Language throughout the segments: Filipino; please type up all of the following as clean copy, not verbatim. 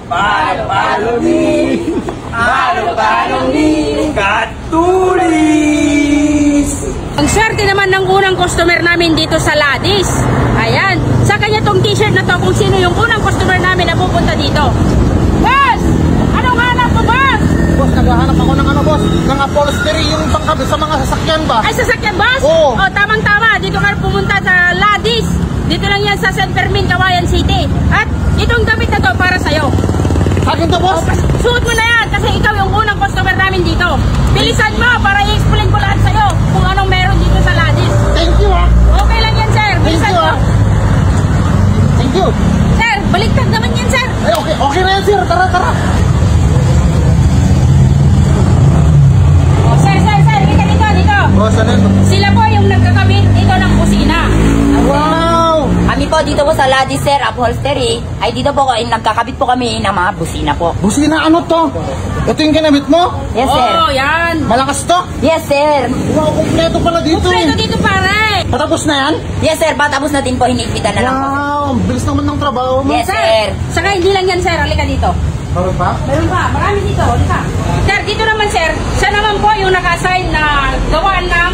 Palo-palo ni, palo-palo ni Katulis. Ang swerte naman ng unang customer namin dito sa Ladis. Ayan, sa kanya tong t-shirt na to kung sino yung unang customer namin na pupunta dito. Boss! Anong hanap mo, boss? Boss, naghahanap ako ng ano, boss? Ng upholstery, yung pangkabit sa mga sasakyan ba? Ay, sasakyan, boss? Oo. Oh, tamang-tama. Dito ka pumunta sa Ladis. Dito lang yan sa San Fermin, Cagayan City. At itong damit na to para sa'yo. Akin to, boss? Suot mo na yan kasi ikaw yung unang customer namin dito. Bilisan mo para i-explain ko lahat sa'yo kung anong meron dito sa Ladis. Thank you, ha? Okay lang yan, sir. Bilisan mo. Thank you. Sir, baliktad naman yan, sir. Ay, okay na yan, sir. Tara. Oh, sir. Dito. Boss, ano yun? Sila po yung nagkakabit ito ng kusina. Wow! Kami po dito po sa Ladis, sir, upholstery. Ay dito po, nagkakabit po kami ng mga busina po. Busina, ano to? Ito yung ginamit mo? Yes, sir. Oh, yan. Malakas to? Yes, sir. Wow, kompleto pala dito Kompleto eh. dito, pare. Patapos na yan? Yes, sir. Patapos na din po, hinigpitan na lang po. Wow, ang bilis naman ng trabaho mo. Yes, sir. Saka hindi lang yan, sir. Halika dito. Meron pa? Meron pa. Marami dito. Halika. Sir, dito naman, sir. Siya naman po yung naka-assign na gawaan ng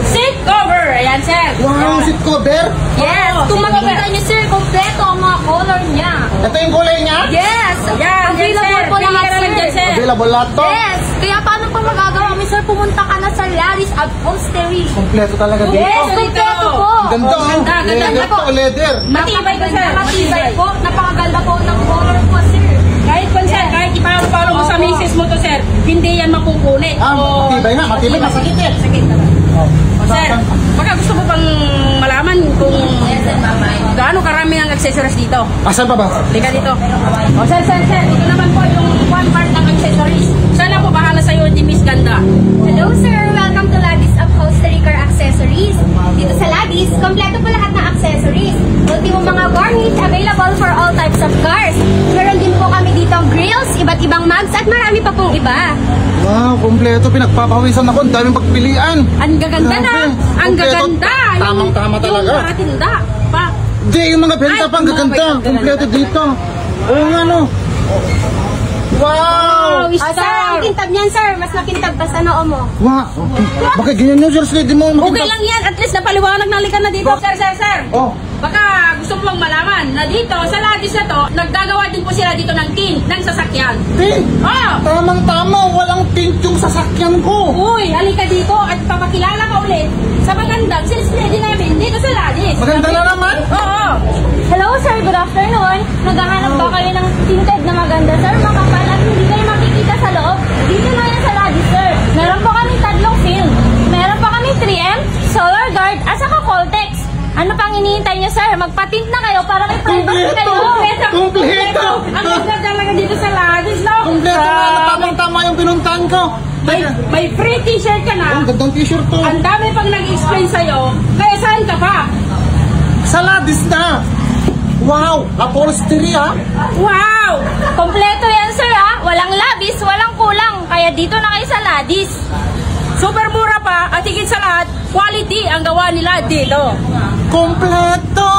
seat cover. Ayan, sir. Wow, seat cover? Yes. Oo, Kung seat makikita cover. niyo, sir, kompleto ang mga color niya. Ito yung kulay niya? Yes. Yan, Available sir. po Pili lahat, ka naman sir. dyan, sir. Available lahat to? Yes. Kaya paano po magagawa mo, sir? Pumunta ka na sa Ladis upholstery. Kompleto talaga dito. Yes, kompleto po. Ang ganda, Oh, ganda, oh. ganda Leather po. to, leather. Matibay to, sir. Matibay po. Napakaganda po ng color po, sir. Kahit pa, sir, kahit ipapalo mo sa misis mo to, sir, hindi yan makukulit. Matibay nga, matibay. Masakit eh. Sakit naman. Sir, baka gusto mo pang malaman kung gaano karami ang accessories dito. Asan pa ba? Halika dito. O, sir. Ito naman po yung one part ng accessories. Sana po bahala sa'yo, di Miss Ganda. Hello sir, welcome to Ladis Upholstery Car Accessories. Dito sa Ladis, kompleto po lahat ng accessories. Ultimo mga varnish, available for all types of cars. Meron din po kami ditong grills, iba't ibang mugs, at marami pa pong iba. Wow, kompleto. Pinagpapawisan ako. Ang daming pagpilian. Ang gaganda na. Grabe. Ang Kompleto. gaganda. Tamang-tama talaga. Yung mga tinda. Pa. Hindi, yung mga benta Ay, pa. Ang mga gaganda. benta, Kompleto dito. Oo nga, no. Wow! Wow, Sir, ang kintab niyan sir, mas makintab pa sa noo mo. Wow! Bakit ganyan yun, sir? Slide mo. Okay lang yan. At least napaliwanag na likan na dito. Sir. Oh. Baka gusto mo bang malaman na dito, sa Ladis na to, naggagawa din po sila dito ng tint ng sasakyan. Tint! Oh! Tamang-tama. Walang tint yung sasakyan ko. Uy, halika dito at papakilala ka ulit sa magandang sales lady namin dito sa Ladis. Maganda na naman. Oo. Hello sir, good afternoon. Naghahanap ba kayo ng tinted na maganda sir? Makapal at hindi kayo makikita sa loob? Dito na yan sa Ladis sir. Meron pa kami tatlong film. Meron pa kami 3M, Solar Guard, at saka Coltex. Ano pang hinihintay niyo sir? Magpatint na kayo para may privacy kayo. Kompleto! Ang ganda talaga dito sa Ladis, no? Kompleto na. Tamang-tama yung pinuntahan ko. May free t-shirt ka na. Ang gandang t-shirt to. Ang dami pang nag-explain sa'yo. Kaya saan ka pa? Sa Ladis na. Wow! Upholstery, ha? Wow! Kompleto yan sir ha. Walang labis, walang kulang. Kaya dito na kayo sa Ladis. Super mura pa at higit sa lahat, quality ang gawa nila dito. Kompleto!